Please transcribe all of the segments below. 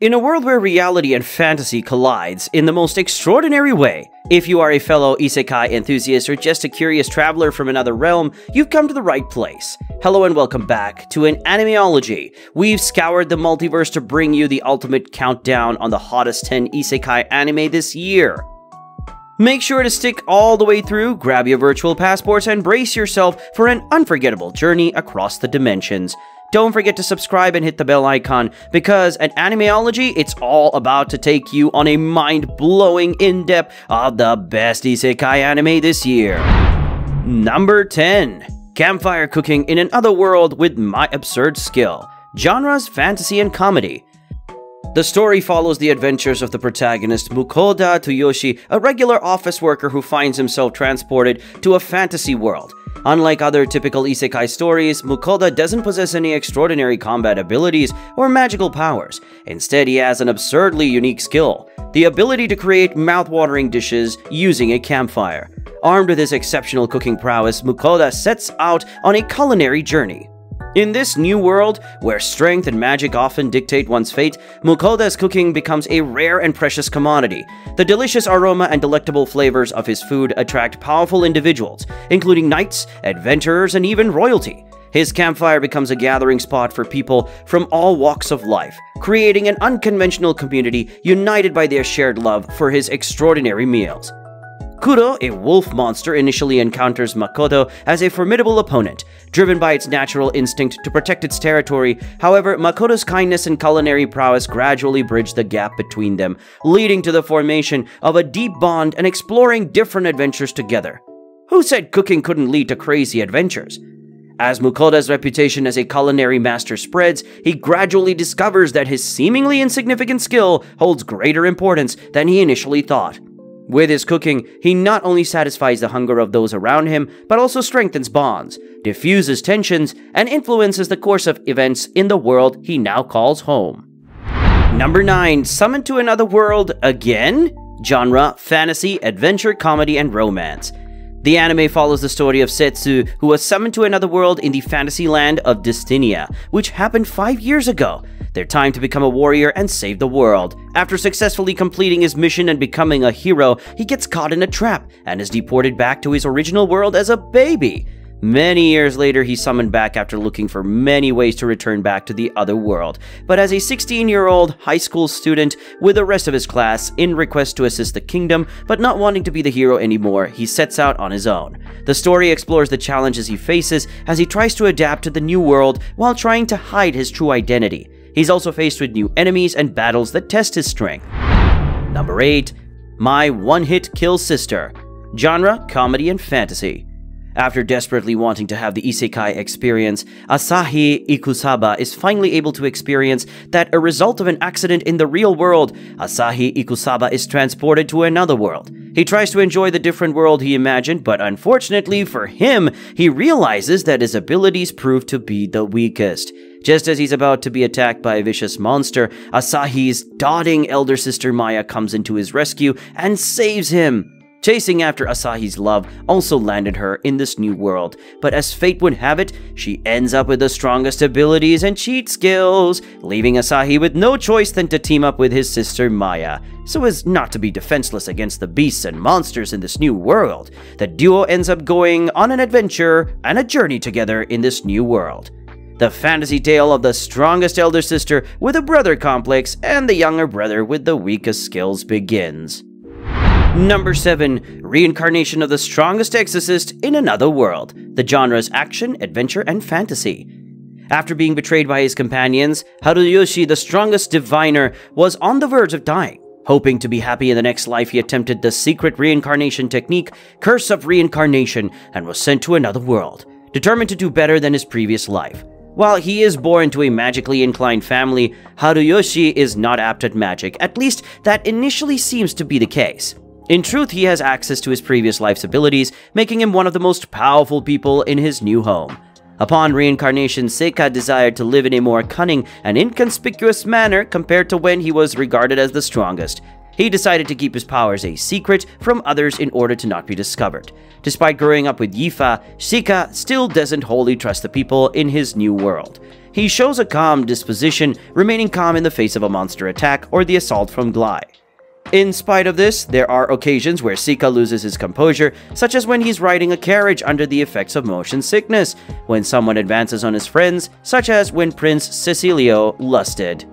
In a world where reality and fantasy collides in the most extraordinary way, if you are a fellow Isekai enthusiast or just a curious traveler from another realm, you've come to the right place. Hello and welcome back to an Animeology. We've scoured the multiverse to bring you the ultimate countdown on the hottest 10 Isekai anime this year. Make sure to stick all the way through, grab your virtual passports, and brace yourself for an unforgettable journey across the dimensions. Don't forget to subscribe and hit the bell icon, because at Animeology, it's all about to take you on a mind-blowing in-depth of the best Isekai anime this year. Number 10. Campfire cooking in another world with my absurd skill. Genres, fantasy, and comedy. The story follows the adventures of the protagonist Mukoda Toyoshi, a regular office worker who finds himself transported to a fantasy world. Unlike other typical isekai stories, Mukoda doesn't possess any extraordinary combat abilities or magical powers. Instead, he has an absurdly unique skill: the ability to create mouth-watering dishes using a campfire. Armed with his exceptional cooking prowess, Mukoda sets out on a culinary journey. In this new world, where strength and magic often dictate one's fate, Mukoda's cooking becomes a rare and precious commodity. The delicious aroma and delectable flavors of his food attract powerful individuals, including knights, adventurers, and even royalty. His campfire becomes a gathering spot for people from all walks of life, creating an unconventional community united by their shared love for his extraordinary meals. Kuro, a wolf monster, initially encounters Makoto as a formidable opponent, driven by its natural instinct to protect its territory. However, Makoto's kindness and culinary prowess gradually bridge the gap between them, leading to the formation of a deep bond and exploring different adventures together. Who said cooking couldn't lead to crazy adventures? As Mukoda's reputation as a culinary master spreads, he gradually discovers that his seemingly insignificant skill holds greater importance than he initially thought. With his cooking, he not only satisfies the hunger of those around him, but also strengthens bonds, diffuses tensions, and influences the course of events in the world he now calls home. Number 9. Summoned to another world again? Genre: fantasy, adventure, comedy, and romance. The anime follows the story of Setsu, who was summoned to another world in the fantasy land of Destinia, which happened 5 years ago. Their time to become a warrior and save the world. After successfully completing his mission and becoming a hero, he gets caught in a trap and is deported back to his original world as a baby. Many years later, he's summoned back after looking for many ways to return back to the other world. But as a 16-year-old high school student with the rest of his class in request to assist the kingdom, but not wanting to be the hero anymore, he sets out on his own. The story explores the challenges he faces as he tries to adapt to the new world while trying to hide his true identity. He's also faced with new enemies and battles that test his strength. Number 8. My One-Hit Kill Sister. Genre: comedy and fantasy. After desperately wanting to have the isekai experience, Asahi Ikusaba is finally able to experience that a result of an accident in the real world, Asahi Ikusaba is transported to another world. He tries to enjoy the different world he imagined, but unfortunately for him, he realizes that his abilities prove to be the weakest. Just as he's about to be attacked by a vicious monster, Asahi's doting elder sister Maya comes into his rescue and saves him. Chasing after Asahi's love also landed her in this new world, but as fate would have it, she ends up with the strongest abilities and cheat skills, leaving Asahi with no choice than to team up with his sister Maya, so as not to be defenseless against the beasts and monsters in this new world. The duo ends up going on an adventure and a journey together in this new world. The fantasy tale of the strongest elder sister with a brother complex and the younger brother with the weakest skills begins. Number 7. Reincarnation of the strongest exorcist in another world. The genres: action, adventure, and fantasy. After being betrayed by his companions, Haruyoshi, the strongest diviner, was on the verge of dying. Hoping to be happy in the next life, he attempted the secret reincarnation technique, Curse of Reincarnation, and was sent to another world, determined to do better than his previous life. While he is born to a magically inclined family, Haruyoshi is not apt at magic, at least that initially seems to be the case. In truth, he has access to his previous life's abilities, making him one of the most powerful people in his new home. Upon reincarnation, Seika desired to live in a more cunning and inconspicuous manner compared to when he was regarded as the strongest. He decided to keep his powers a secret from others in order to not be discovered. Despite growing up with Yifa, Shika still doesn't wholly trust the people in his new world. He shows a calm disposition, remaining calm in the face of a monster attack or the assault from Glai. In spite of this, there are occasions where Shika loses his composure, such as when he's riding a carriage under the effects of motion sickness, when someone advances on his friends, such as when Prince Cecilio lusted.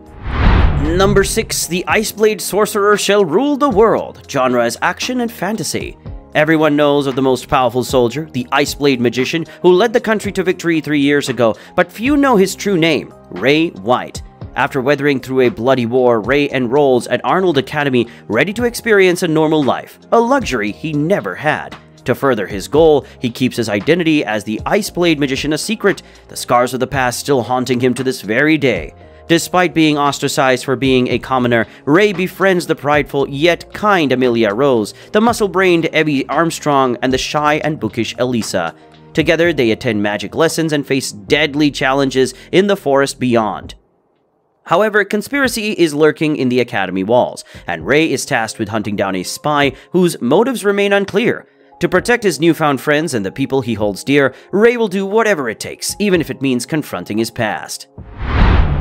Number 6. The Iceblade Sorcerer shall rule the world. Genre is action and fantasy. Everyone knows of the most powerful soldier, the Iceblade magician, who led the country to victory 3 years ago, but few know his true name, Ray White. After weathering through a bloody war, Ray enrolls at Arnold Academy, ready to experience a normal life, a luxury he never had. To further his goal, he keeps his identity as the Iceblade magician a secret, the scars of the past still haunting him to this very day. Despite being ostracized for being a commoner, Ray befriends the prideful yet kind Amelia Rose, the muscle-brained Evie Armstrong, and the shy and bookish Elisa. Together, they attend magic lessons and face deadly challenges in the forest beyond. However, conspiracy is lurking in the academy walls, and Ray is tasked with hunting down a spy whose motives remain unclear. To protect his newfound friends and the people he holds dear, Ray will do whatever it takes, even if it means confronting his past.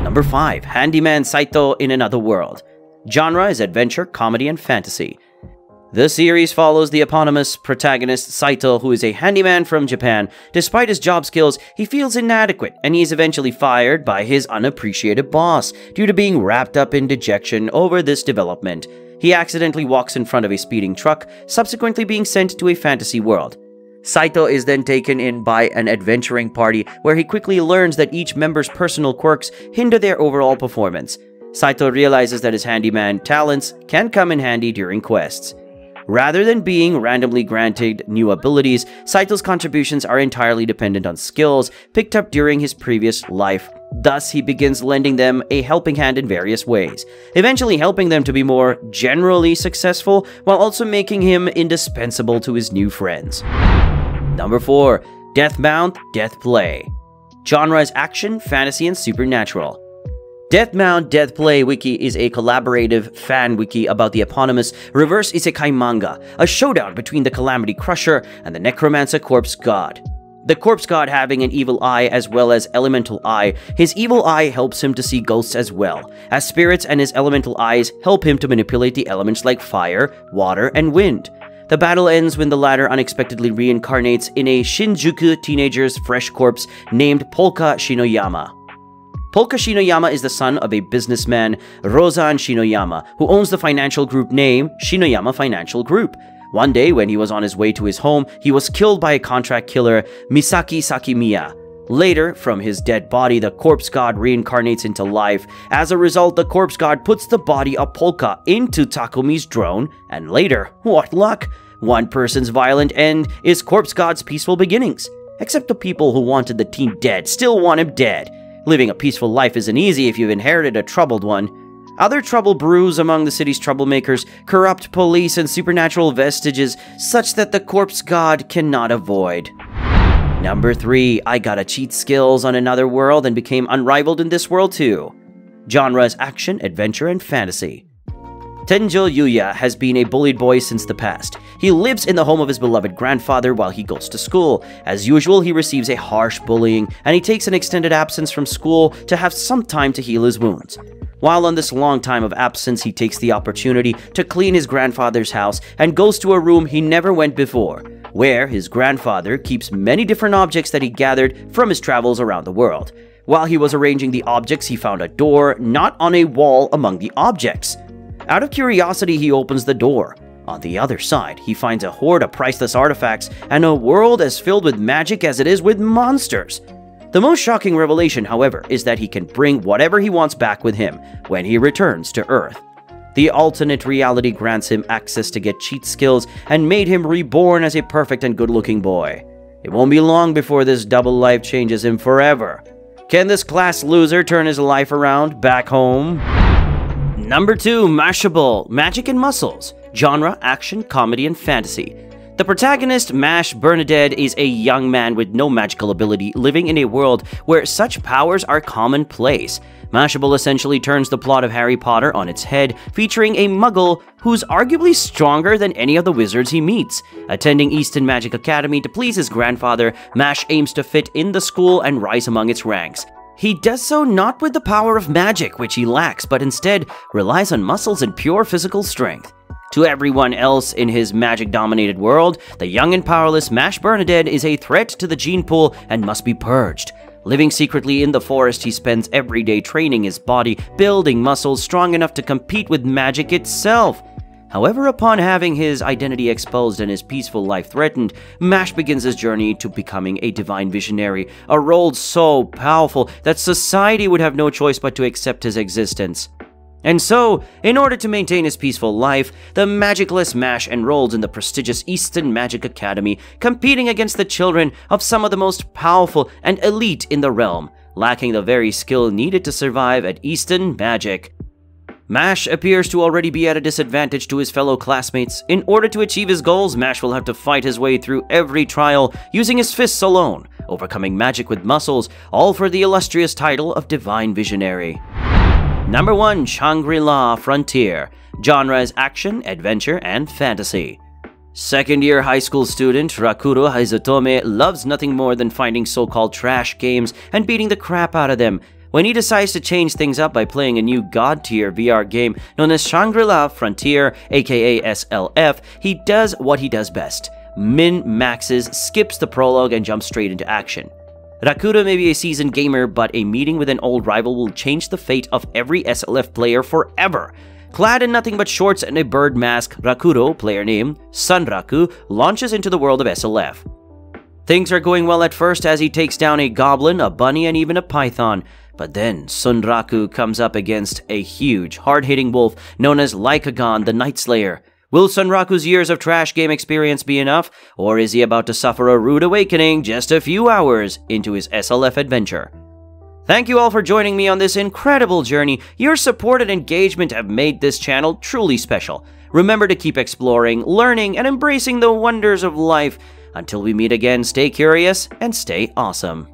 Number 5. Handyman Saito in Another World. Genre is adventure, comedy, and fantasy. The series follows the eponymous protagonist Saito, who is a handyman from Japan. Despite his job skills, he feels inadequate, and he is eventually fired by his unappreciated boss due to being wrapped up in dejection over this development. He accidentally walks in front of a speeding truck, subsequently being sent to a fantasy world. Saito is then taken in by an adventuring party, where he quickly learns that each member's personal quirks hinder their overall performance. Saito realizes that his handyman talents can come in handy during quests. Rather than being randomly granted new abilities, Saito's contributions are entirely dependent on skills picked up during his previous life. Thus, he begins lending them a helping hand in various ways, eventually helping them to be more generally successful, while also making him indispensable to his new friends. Number 4. Deathbound Death Play. Genre is action, fantasy, and supernatural. Deathbound Death Play Wiki is a collaborative fan wiki about the eponymous reverse isekai manga, a showdown between the Calamity Crusher and the Necromancer Corpse God. The Corpse God having an evil eye as well as elemental eye, his evil eye helps him to see ghosts as well, as spirits and his elemental eyes help him to manipulate the elements like fire, water, and wind. The battle ends when the latter unexpectedly reincarnates in a Shinjuku teenager's fresh corpse named Polka Shinoyama. Polka Shinoyama is the son of a businessman, Rozan Shinoyama, who owns the financial group named Shinoyama Financial Group. One day, when he was on his way to his home, he was killed by a contract killer, Misaki Sakimiya. Later, from his dead body, the Corpse God reincarnates into life. As a result, the Corpse God puts the body of Polka into Takumi's drone, and later, what luck, one person's violent end is Corpse God's peaceful beginnings. Except the people who wanted the teen dead still want him dead. Living a peaceful life isn't easy if you've inherited a troubled one. Other trouble brews among the city's troublemakers, corrupt police, and supernatural vestiges such that the Corpse God cannot avoid. Number 3. I got a cheat skills on Another World and became unrivaled in this world too. Genre is action, adventure, and fantasy. Tenjou Yuya has been a bullied boy since the past. He lives in the home of his beloved grandfather while he goes to school. As usual, he receives a harsh bullying, and he takes an extended absence from school to have some time to heal his wounds. While on this long time of absence, he takes the opportunity to clean his grandfather's house and goes to a room he never went before, where his grandfather keeps many different objects that he gathered from his travels around the world. While he was arranging the objects, he found a door not on a wall among the objects. Out of curiosity, he opens the door. On the other side, he finds a hoard of priceless artifacts and a world as filled with magic as it is with monsters. The most shocking revelation, however, is that he can bring whatever he wants back with him when he returns to Earth. The alternate reality grants him access to get cheat skills and made him reborn as a perfect and good-looking boy. It won't be long before this double life changes him forever. Can this class loser turn his life around back home? Number 2. Marshle, Magic and Muscles. Genre, action, comedy, and fantasy. The protagonist, Mash Bernadette, is a young man with no magical ability living in a world where such powers are commonplace. Mashable essentially turns the plot of Harry Potter on its head, featuring a muggle who's arguably stronger than any of the wizards he meets. Attending Easton Magic Academy to please his grandfather, Mash aims to fit in the school and rise among its ranks. He does so not with the power of magic, which he lacks, but instead relies on muscles and pure physical strength. To everyone else in his magic-dominated world, the young and powerless Mash Bernadette is a threat to the gene pool and must be purged. Living secretly in the forest, he spends every day training his body, building muscles strong enough to compete with magic itself. However, upon having his identity exposed and his peaceful life threatened, Mash begins his journey to becoming a divine visionary, a role so powerful that society would have no choice but to accept his existence. And so, in order to maintain his peaceful life, the magicless Mash enrolls in the prestigious Easton Magic Academy, competing against the children of some of the most powerful and elite in the realm, lacking the very skill needed to survive at Easton Magic. Mash appears to already be at a disadvantage to his fellow classmates. In order to achieve his goals, Mash will have to fight his way through every trial using his fists alone, overcoming magic with muscles, all for the illustrious title of Divine Visionary. Number 1. Shangri-La Frontier. Genre is action, adventure, and fantasy. Second-year high school student Rakuro Haizutome loves nothing more than finding so-called trash games and beating the crap out of them. When he decides to change things up by playing a new god-tier VR game known as Shangri-La Frontier, aka SLF, he does what he does best. Min-maxes, skips the prologue, and jumps straight into action. Rakuro may be a seasoned gamer, but a meeting with an old rival will change the fate of every SLF player forever. Clad in nothing but shorts and a bird mask, Rakuro, player name Sunraku, launches into the world of SLF. Things are going well at first as he takes down a goblin, a bunny, and even a python. But then Sunraku comes up against a huge, hard-hitting wolf known as Lycagon the Night Slayer. Will Sunraku's years of trash game experience be enough, or is he about to suffer a rude awakening just a few hours into his SLF adventure? Thank you all for joining me on this incredible journey. Your support and engagement have made this channel truly special. Remember to keep exploring, learning, and embracing the wonders of life. Until we meet again, stay curious and stay awesome.